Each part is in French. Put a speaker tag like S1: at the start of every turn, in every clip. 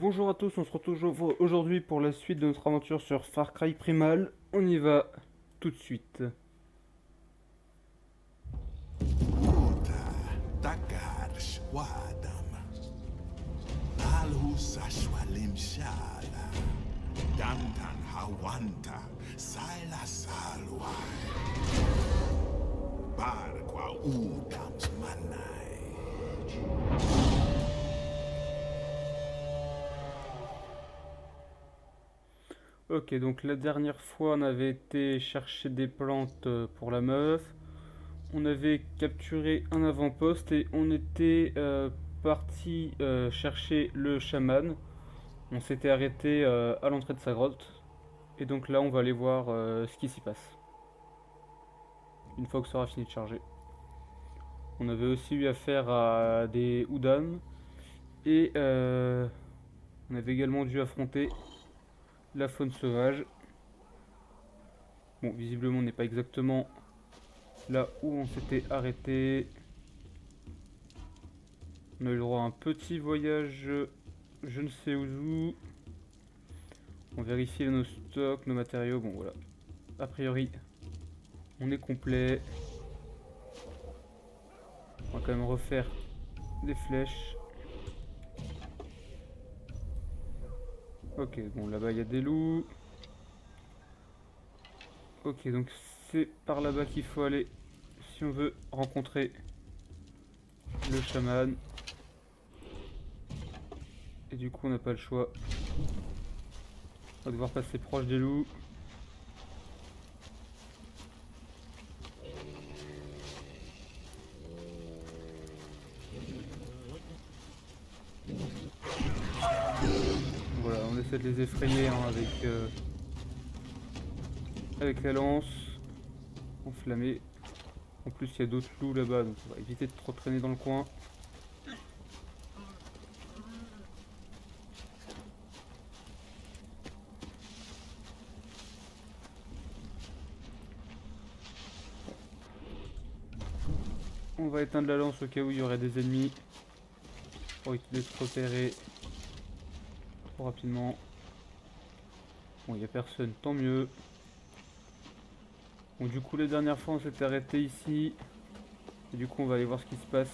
S1: Bonjour à tous, on se retrouve aujourd'hui pour la suite de notre aventure sur Far Cry Primal. On y va tout de suite.
S2: Takarsh wadam. Alhusa shwalim shala. Dantan hawanta. Sila salwai. Barqua udams manai.
S1: Ok, donc la dernière fois on avait été chercher des plantes pour la meuf. On avait capturé un avant-poste et on était parti chercher le chaman. On s'était arrêté à l'entrée de sa grotte. Et donc là on va aller voir ce qui s'y passe. Une fois que ça aura fini de charger. On avait aussi eu affaire à des Udam. Et on avait également dû affronter la faune sauvage. Bon, visiblement, on n'est pas exactement là où on s'était arrêté. On a eu le droit à un petit voyage, je ne sais où. On vérifie nos stocks, nos matériaux. Bon, voilà. A priori, on est complet. On va quand même refaire des flèches. Ok, bon, là-bas, il y a des loups. Ok, donc c'est par là-bas qu'il faut aller si on veut rencontrer le chaman. Et du coup, on n'a pas le choix. On va devoir passer proche des loups. Voilà, on essaie de les effrayer hein, avec la lance enflammée. En plus, il y a d'autres loups là-bas, donc on va éviter de trop traîner dans le coin. On va éteindre la lance au cas où il y aurait des ennemis pour éviter de se repérer trop rapidement. Bon, il n'y a personne, tant mieux. Bon, du coup, la dernière fois, on s'était arrêté ici. Et du coup, on va aller voir ce qui se passe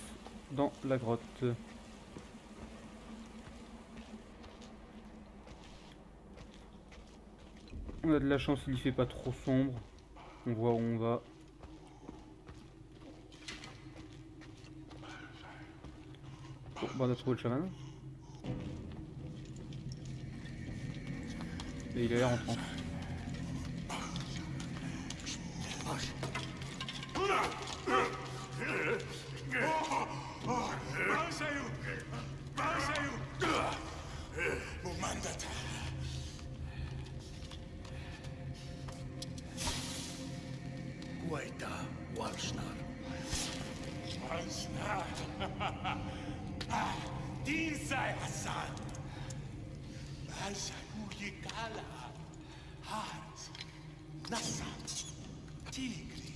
S1: dans la grotte. On a de la chance, il ne fait pas trop sombre. On voit où on va. Bon, bah, on a trouvé le chaman. Et il a l'air en transe.
S2: Mumandata.
S3: Waita Walshnar.
S2: Ansna. Dinsai Hassan. Alsayuyikala. Hars. Nasa. Tigri.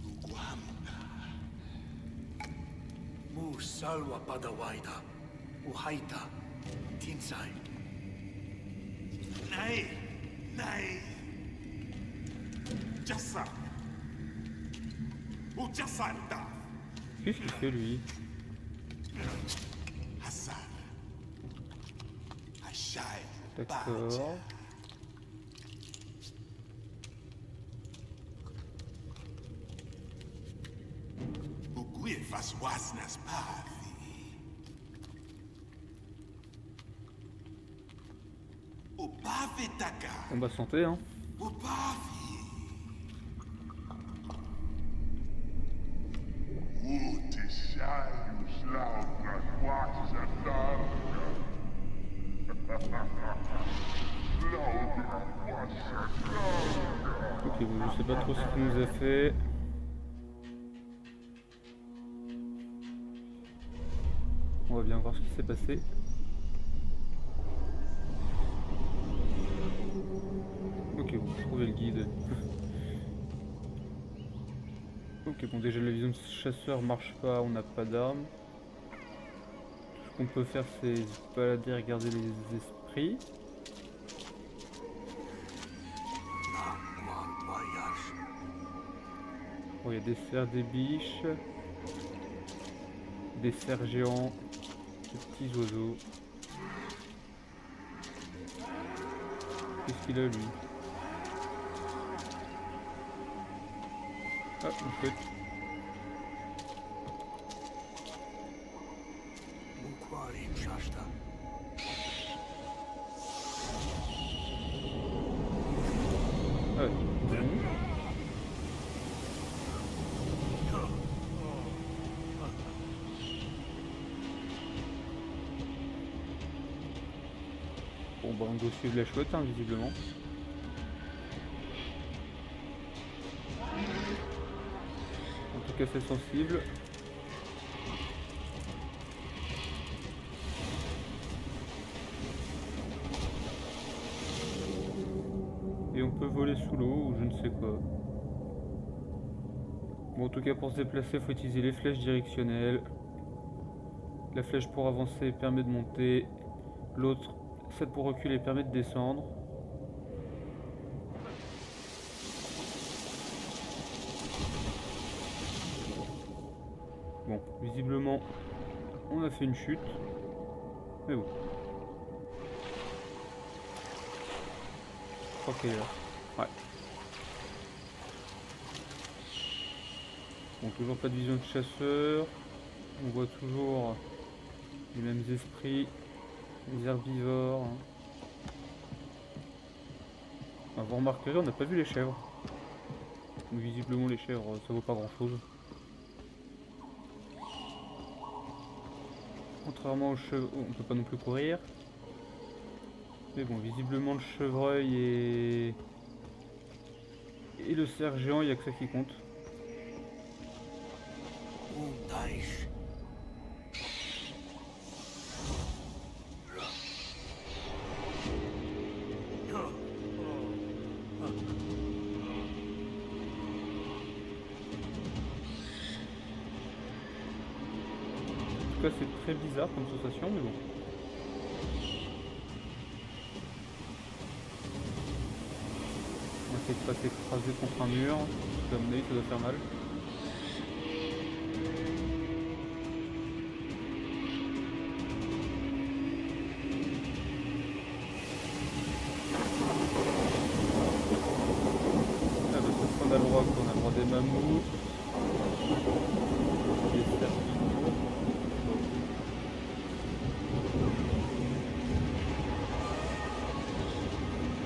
S2: Uguamda.
S3: Mu Salwa Padawaida. Uhaita. Tinsai.
S2: Nay. Nay. Jassa. Ujassalta.
S1: Qu'est-ce qu'il fait lui?
S2: Hassan. Ashai.
S1: D'accord.
S2: Uguifas wasnas pathi. Upavitaka.
S1: On va santé hein.
S2: Upavi. Utishayus lautras wasnas larga. Lautras wasnas larga.
S1: Ok, bon, je sais pas trop ce qu'il nous a fait. On va bien voir ce qui s'est passé. Ok, bon, trouver le guide. Ok, bon, déjà la vision de chasseur marche pas, on n'a pas d'armes. qu'on peut faire, c'est se balader, regarder les esprits. Bon, il y a des cerfs, des biches, des cerfs géants, des petits oiseaux. Qu'est-ce qu'il a lui? Ah, une chouette. Ah ouais. Bon bah on doit suivre la chouette hein, visiblement. En tout cas c'est sensible. Et on peut voler sous l'eau ou je ne sais quoi. Bon en tout cas pour se déplacer il faut utiliser les flèches directionnelles. La flèche pour avancer permet de monter. L'autre, celle pour reculer permet de descendre. Bon, visiblement, on a fait une chute. Mais bon. Je crois qu'elle est là. Ouais. Bon, toujours pas de vision de chasseur. On voit toujours les mêmes esprits, les herbivores. Ah, vous remarquerez, on n'a pas vu les chèvres. Donc, visiblement, les chèvres, ça vaut pas grand chose. Contrairement aux chevaux, on peut pas non plus courir. Mais bon, visiblement, le chevreuil et le cerf géant, il n'y a que ça qui compte. En tout cas, c'est très bizarre comme sensation, mais bon. On essaie de pas s'écraser contre un mur, parce qu'à mon avis, ça doit faire mal. Ah bah, cette fois, on a le droit, quoi. On a le droit des mammouths, des cerfs.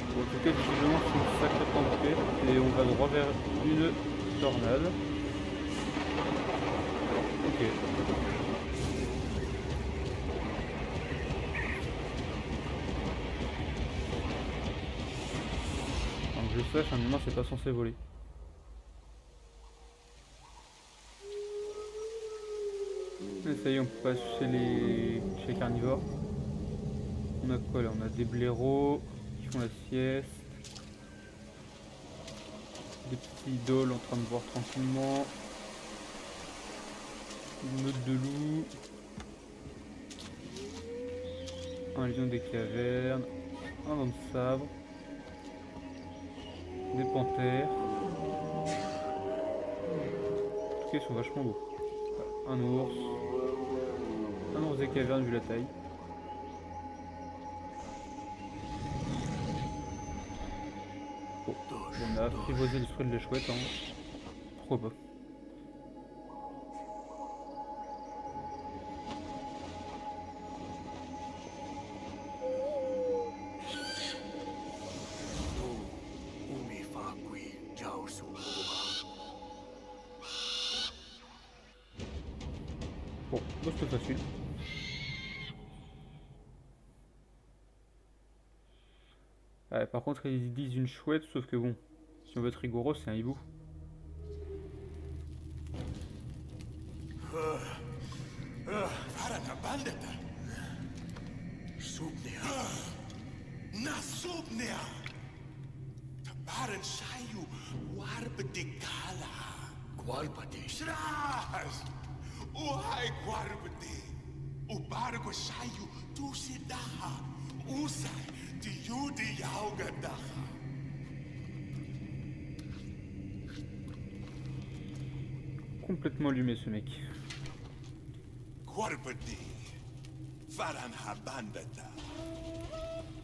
S1: En tout cas, visiblement, c'est une sacrée tempête et on va droit vers une tornade. Ok. Donc je sache, un humain c'est pas censé voler. Et ça y est, on passe chez les carnivores. On a quoi là? On a des blaireaux qui font la sieste. Des petits idoles en train de boire tranquillement. Une meute de loups. Un lion des cavernes. Un homme sabre. Des panthères. En tout cas, ils sont vachement beaux. Un ours. Un ours des cavernes vu la taille. Bon, on a apprivoisé l'esprit de la chouette, hein. Pourquoi pas. Bon, bah, c'était facile. Ouais, par contre, ils disent une chouette, sauf que bon, si on veut être rigoureux, c'est un hibou.
S2: Farana bandeta.
S3: Subnea.
S2: Na subnea. Tabaran sayu warbedikala.
S3: Qualpati.
S2: Shras. Uhai warbedi. Ubargo shayu tu sidaha. Usai diyu diyauga daha.
S1: Complètement allumé ce mec.
S2: Korpati. Faran habandata.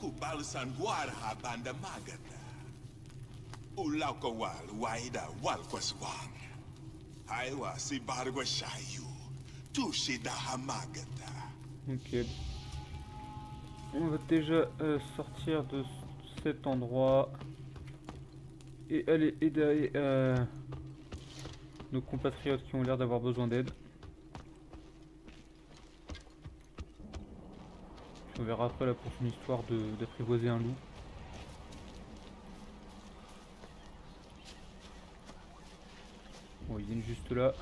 S2: Kubalsan war habanda magata. Ulaukawal waida walkwaswang. Haiwa si bargo shayu. Tu sidaha magata.
S1: Ok. On va déjà sortir de cet endroit et aller aider nos compatriotes qui ont l'air d'avoir besoin d'aide. On verra après la prochaine histoire d'apprivoiser un loup. Bon, ils viennent juste là.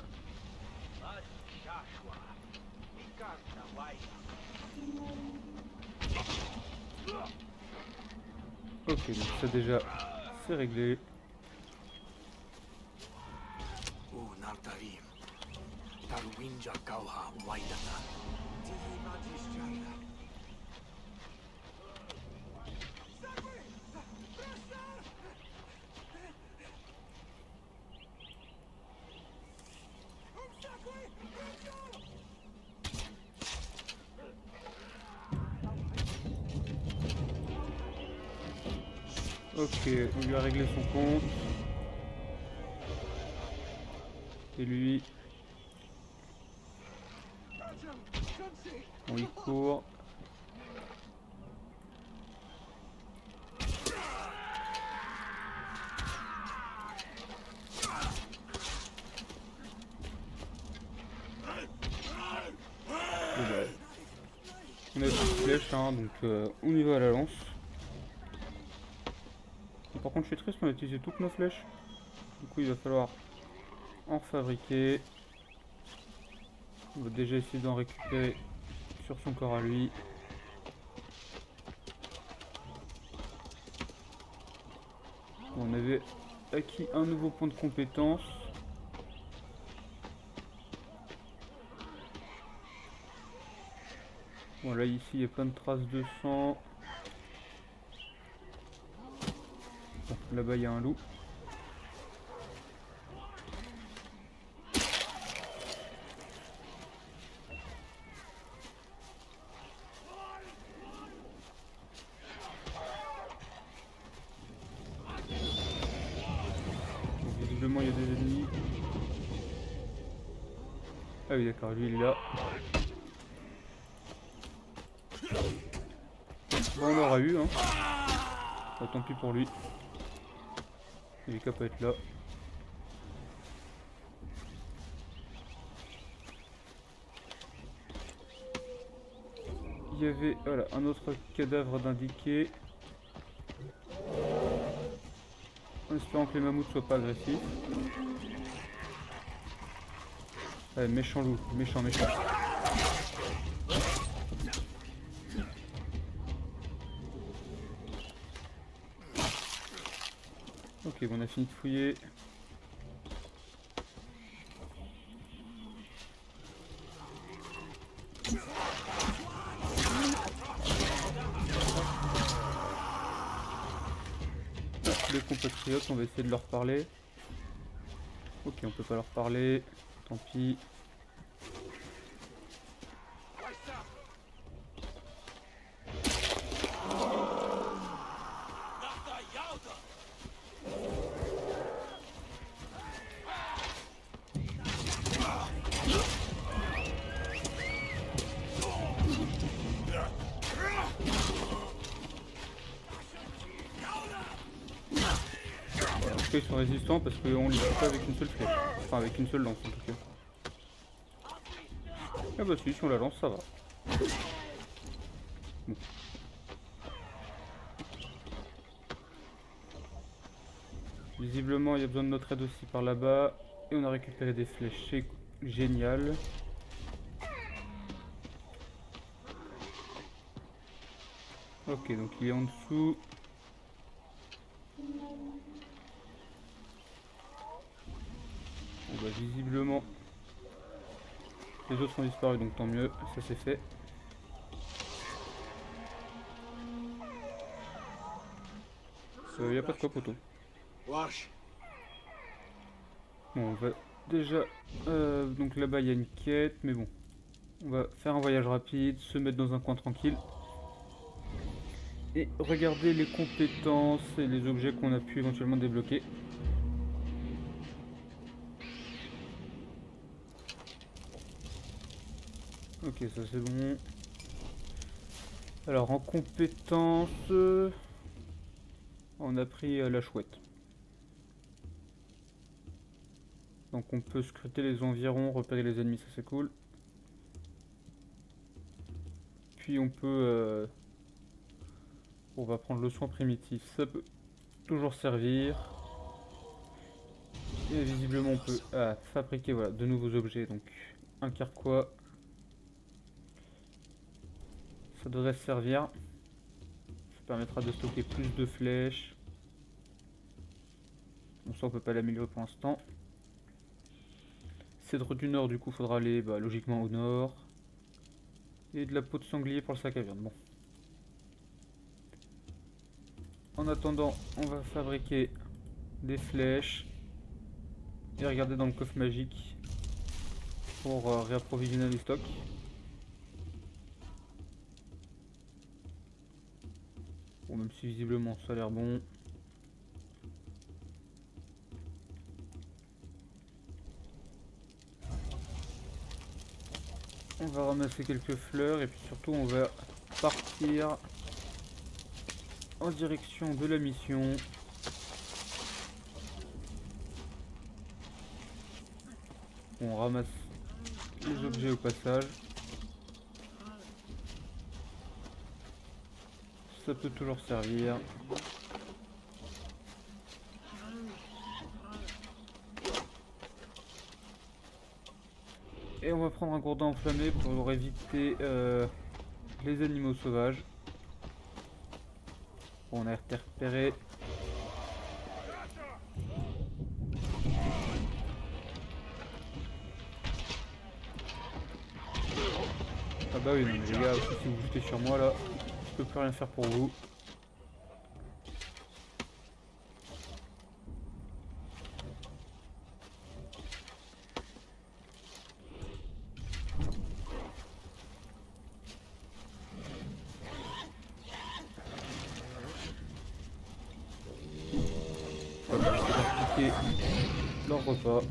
S1: Ok, donc ça déjà, c'est réglé.
S3: Nartarim. Tarwinja Kauha Waidata.
S1: Ok, on lui a réglé son compte. Et lui... Bon, il court. On a des flèches, hein, donc on y va à la lance. Et par contre, je suis triste, on a utilisé toutes nos flèches. Du coup, il va falloir en fabriquer. On va déjà essayer d'en récupérer sur son corps à lui. On avait acquis un nouveau point de compétence. Bon, là, ici, il y a plein de traces de sang. Bon, là-bas, il y a un loup. Donc, visiblement, il y a des ennemis. Ah oui, d'accord, lui, il est là. Bon, on aura eu, hein. Bah, tant pis pour lui. Il est qu'à pas être là. Il y avait voilà, un autre cadavre d'indiqué. En espérant que les mammouths soient pas agressifs. Allez, méchant loup, méchant, méchant. Ok, bon, on a fini de fouiller. Les compatriotes, on va essayer de leur parler. Ok, on peut pas leur parler. Tant pis. Ils sont résistants parce qu'on les tue pas avec une seule flèche. Enfin, avec une seule lance en tout cas. Ah bah si on la lance, ça va. Bon. Visiblement, il y a besoin de notre aide aussi par là-bas. Et on a récupéré des flèches, c'est génial. Ok, donc il est en dessous. Bon bah visiblement, Les autres ont disparu, donc tant mieux, ça c'est fait. Y a pas de quoi, poteau.
S3: Wash.
S1: Bon, on va déjà... donc là-bas, il y a une quête, mais bon. On va faire un voyage rapide, se mettre dans un coin tranquille. Et regarder les compétences et les objets qu'on a pu éventuellement débloquer. Ok, ça c'est bon. Alors en compétences... on a pris la chouette. Donc on peut scruter les environs, repérer les ennemis, ça c'est cool. Puis on peut... on va prendre le soin primitif, ça peut toujours servir. Et visiblement on peut fabriquer voilà, de nouveaux objets. Donc un carquois. Ça devrait servir. Ça permettra de stocker plus de flèches. Bon ça on peut pas l'améliorer pour l'instant. Cèdre du nord du coup faudra aller logiquement au nord. Et de la peau de sanglier pour le sac à viande. Bon. En attendant, on va fabriquer des flèches. Et regarder dans le coffre magique pour réapprovisionner les stocks. Bon, même si visiblement ça a l'air bon. On va ramasser quelques fleurs et puis surtout on va partir en direction de la mission. On ramasse les objets au passage. Ça peut toujours servir. Et on va prendre un gourdin enflammé pour éviter les animaux sauvages. Bon, on a été repéré. Ah bah oui, non, mais les gars, aussi, si vous jetez sur moi là, je peux plus rien faire pour vous. Voilà, je vais leur piquer leur repas.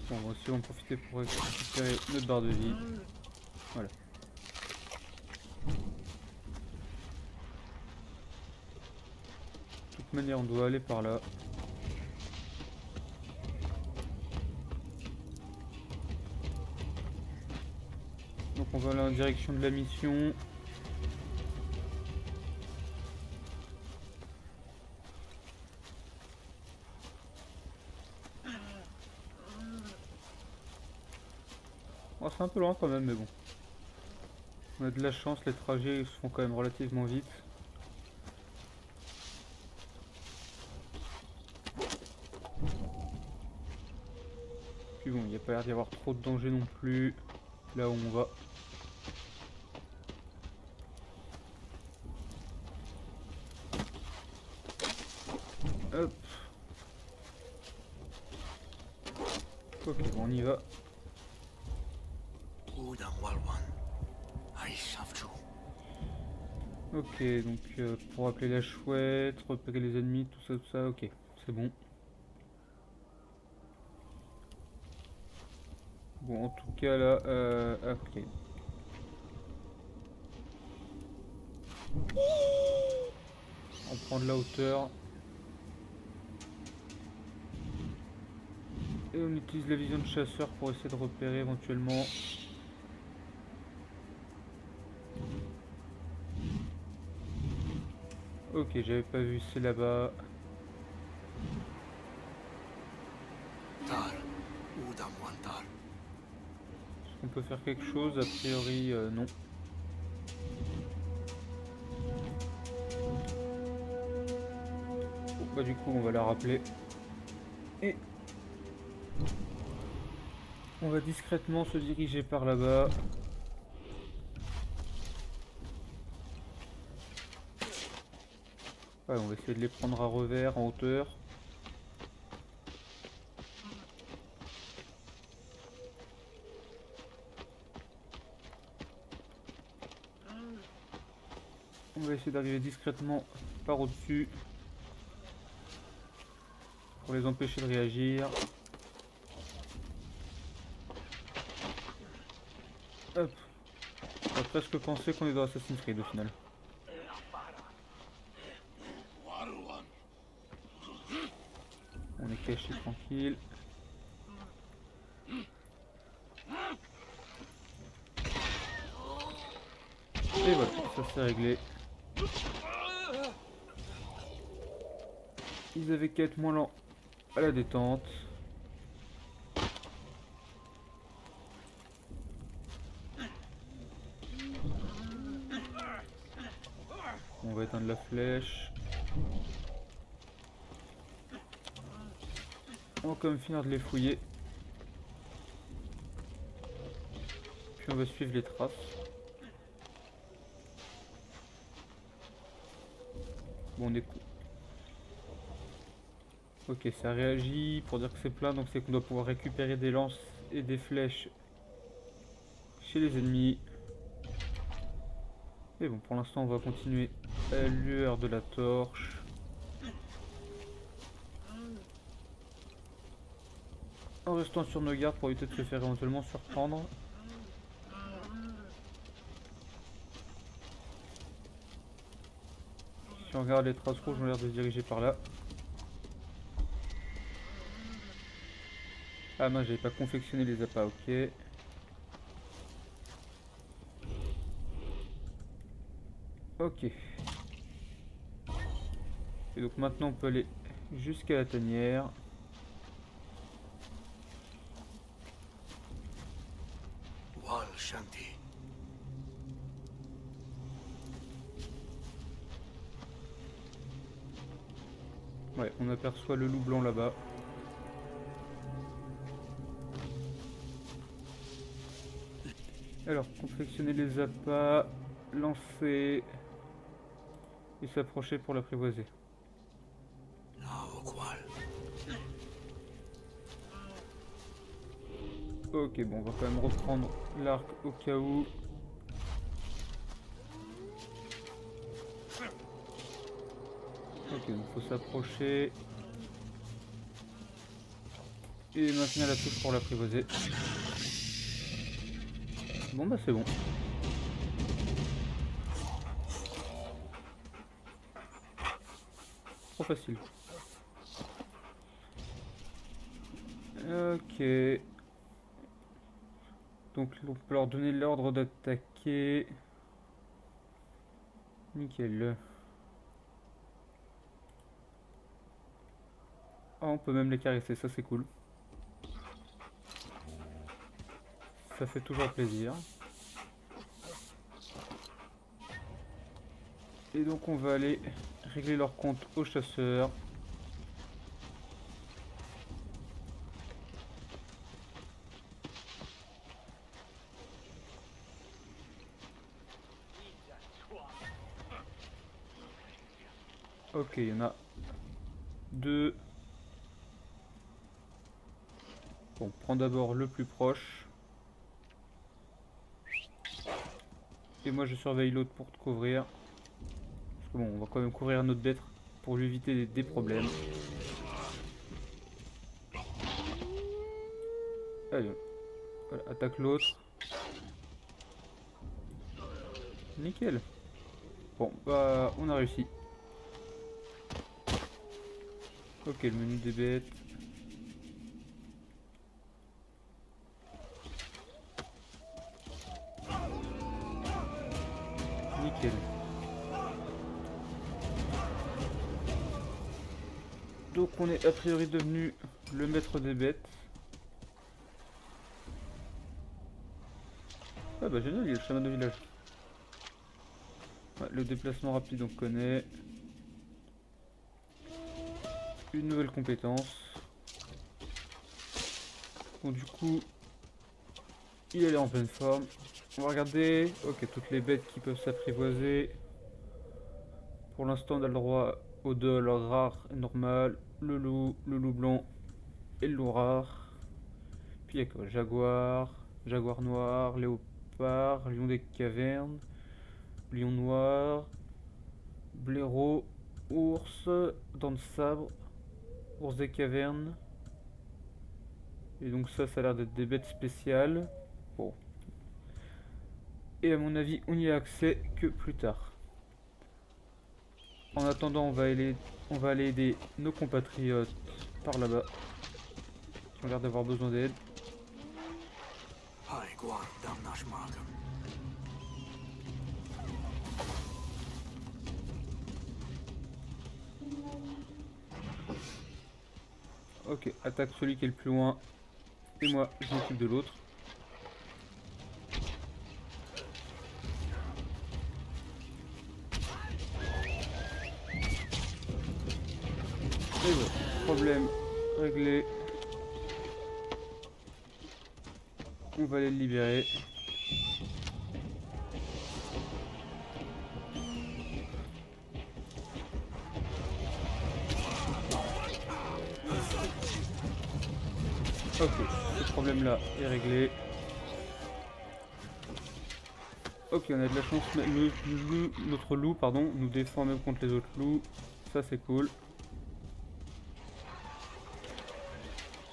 S1: Bon, on va aussi en profiter pour récupérer notre barre de vie. Voilà. De toute manière, on doit aller par là. Donc on va aller en direction de la mission. Oh, c'est un peu loin quand même, mais bon. On a de la chance, les trajets se font quand même relativement vite. Puis bon, il n'y a pas l'air d'y avoir trop de danger non plus là où on va. Hop. Ok, bon, on y va. Ok, donc pour appeler la chouette, repérer les ennemis, tout ça, ok, c'est bon. Bon, en tout cas là, ok. On prend de la hauteur. Et on utilise la vision de chasseur pour essayer de repérer éventuellement. Ok, j'avais pas vu, c'est là-bas. Est-ce qu'on peut faire quelque chose? A priori, non. Bon, bah du coup, on va la rappeler. Et on va discrètement se diriger par là-bas. Ouais, on va essayer de les prendre à revers, en hauteur. On va essayer d'arriver discrètement par au-dessus. Pour les empêcher de réagir. Hop. On va presque penser qu'on est dans Assassin's Creed au final. On est caché tranquille. Et voilà, ça c'est réglé. Ils avaient qu'à être moins lents à la détente. On va éteindre la flèche. On va quand même finir de les fouiller. Puis on va suivre les traces. Bon, on est... Ok, ça réagit pour dire que c'est plein, donc c'est qu'on doit pouvoir récupérer des lances et des flèches chez les ennemis. Et bon, pour l'instant, on va continuer à la lueur de la torche. En restant sur nos gardes pour éviter de se faire éventuellement surprendre. Si on regarde les traces rouges, on a l'air de se diriger par là. Ah mince, j'avais pas confectionné les appâts, ok. Ok. Et donc maintenant on peut aller jusqu'à la tanière.
S3: Wal Shanti.
S1: Ouais, on aperçoit le loup blanc là-bas. Alors, confectionner les appâts, lancer et s'approcher pour l'apprivoiser.
S3: Naokwal.
S1: Ok, bon, on va quand même reprendre l'arc au cas où. Ok, donc faut s'approcher. Et maintenir la touche pour l'apprivoiser. Bon bah c'est bon. Trop facile. Ok. Donc on peut leur donner l'ordre d'attaquer. Nickel. Ah, on peut même les caresser, ça c'est cool. Ça fait toujours plaisir. Et donc on va aller régler leur compte aux chasseurs. Ok, il y en a deux. Bon, on prend d'abord le plus proche. Et moi je surveille l'autre pour te couvrir. Parce que bon, on va quand même couvrir notre bête pour lui éviter des problèmes. Allez, voilà, attaque l'autre. Nickel. Bon, bah, on a réussi. Ok, le menu des bêtes. Nickel. Donc on est a priori devenu le maître des bêtes. Ah bah génial, il y a le chaman de village. Ouais, le déplacement rapide on connaît. Une nouvelle compétence. Bon, du coup, il est en pleine forme. On va regarder. Ok, toutes les bêtes qui peuvent s'apprivoiser. Pour l'instant, on a le droit au dol rare et normal, le loup blanc et le loup rare. Puis il y a quoi? Jaguar noir, léopard, lion des cavernes, lion noir, blaireau, ours, dents de sabre, ours des cavernes. Et donc ça a l'air d'être des bêtes spéciales. Bon. Et à mon avis, on n'y a accès que plus tard. En attendant, on va aller aider nos compatriotes par là-bas, qui ont l'air d'avoir besoin d'aide. Ok, attaque celui qui est le plus loin. Et moi, je m'occupe de l'autre. Et voilà, problème réglé. On va aller le libérer. Ok, ce problème là est réglé. Ok, on a de la chance, mais notre loup pardon, nous défend même contre les autres loups. Ça c'est cool.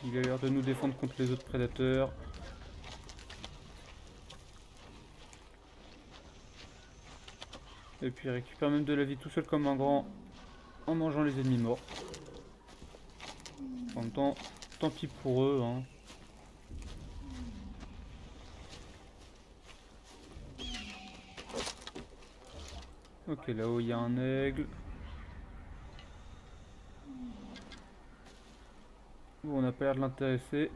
S1: Il a l'air de nous défendre contre les autres prédateurs. Et puis il récupère même de la vie tout seul comme un grand en mangeant les ennemis morts. En même temps, tant pis pour eux, hein. Ok, là-haut il y a un aigle. Bon, on n'a pas l'air de l'intéresser.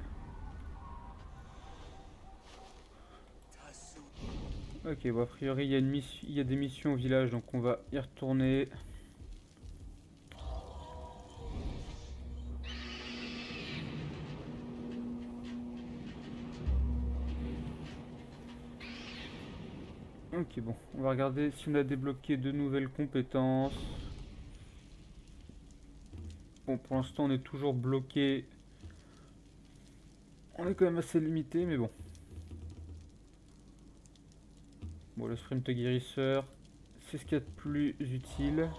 S1: Ok, bon, a priori il y a des missions au village, donc on va y retourner. Ok, bon, on va regarder si on a débloqué de nouvelles compétences. Bon, pour l'instant on est toujours bloqué. On est quand même assez limité, mais bon. Bon, le sprint guérisseur, c'est ce qu'il y a de plus utile.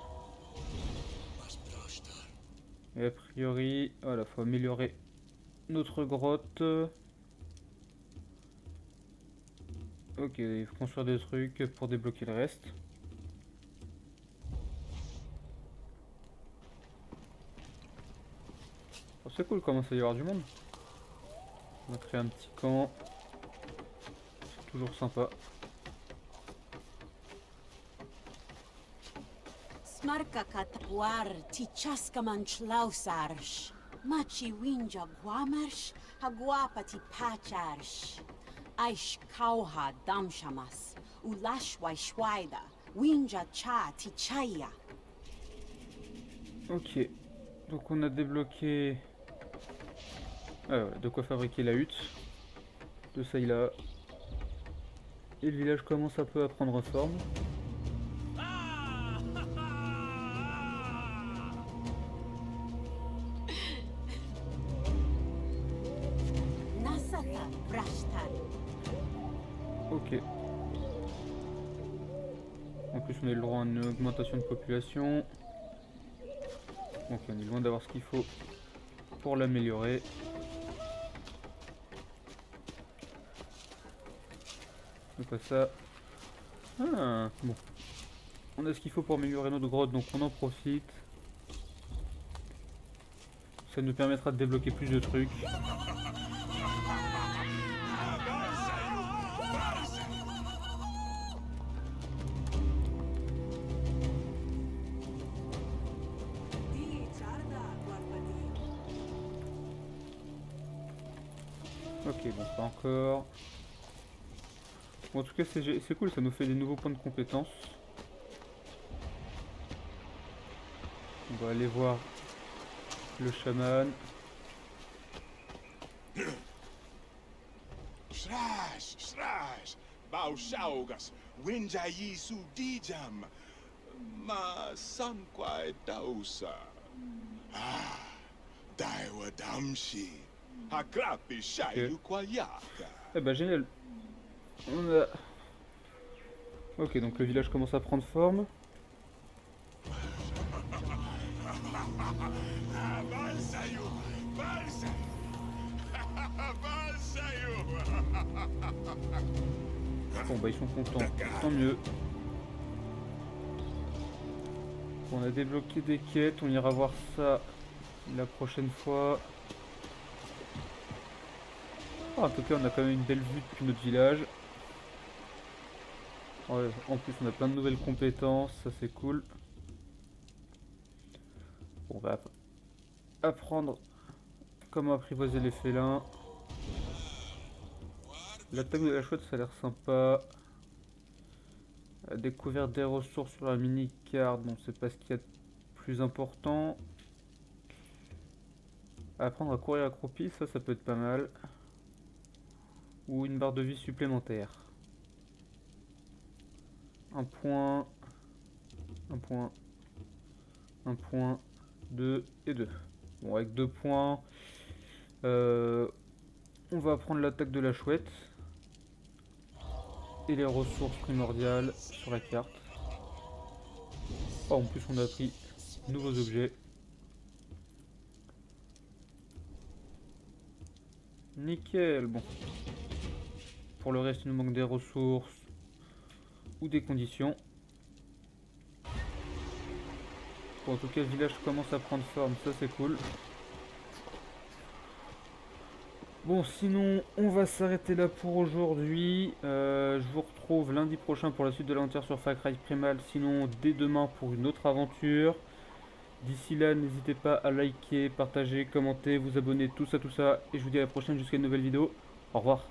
S1: Et a priori, voilà, faut améliorer notre grotte. Ok, il faut construire des trucs pour débloquer le reste. Oh, c'est cool, commence à y avoir du monde. On va créer un petit camp. C'est toujours sympa.
S4: Smarka katwar tichaskaman chlausarsh. Machi winja guamarsh, haguapati pacharsh. Aish kauha damshamas, ulashwai shwaida, winja cha tichaya.
S1: Ok, donc on a débloqué voilà, de quoi fabriquer la hutte. De ça il a. Et le village commence un peu à prendre forme.
S4: Nasata brashtan.
S1: Ok. En plus on a le droit à une augmentation de population. Donc on est loin d'avoir ce qu'il faut pour l'améliorer. Donc pas ça. Ah, bon. On a ce qu'il faut pour améliorer notre grotte, donc on en profite. Ça nous permettra de débloquer plus de trucs. Ok, bon, pas encore. Bon, en tout cas, c'est cool, ça nous fait des nouveaux points de compétence. On va aller voir le chaman.
S2: Shrash, Baushaugas, Winjayi su Dijam, Ma Sanquai Dausa. Ah, Daiwa Damshi, Hakrapi Shayu Kwayaka.
S1: Eh ben génial. On a... Ok, donc le village commence à prendre forme.
S2: Balsayu, Balsayu, Balsayu.
S1: Bon bah ils sont contents, tant mieux. Bon, on a débloqué des quêtes, on ira voir ça la prochaine fois. Ah, en tout cas on a quand même une belle vue depuis notre village. Ouais, en plus on a plein de nouvelles compétences, ça c'est cool. Bon, on va apprendre comment apprivoiser les félins. L'attaque de la chouette, ça a l'air sympa. La découverte des ressources sur la mini-carte, bon, c'est pas ce qu'il y a de plus important. Apprendre à courir accroupi, ça peut être pas mal. Ou une barre de vie supplémentaire. Un point, 2 et 2. Bon, avec 2 points, on va apprendre l'attaque de la chouette. Et les ressources primordiales sur la carte. Oh, en plus on a pris de nouveaux objets. Nickel, bon. Pour le reste il nous manque des ressources ou des conditions. Bon, en tout cas le village commence à prendre forme, ça c'est cool. Bon, sinon, on va s'arrêter là pour aujourd'hui. Je vous retrouve lundi prochain pour la suite de l'aventure sur Far Cry Primal. Sinon, dès demain pour une autre aventure. D'ici là, n'hésitez pas à liker, partager, commenter, vous abonner, tout ça. Et je vous dis à la prochaine jusqu'à une nouvelle vidéo. Au revoir.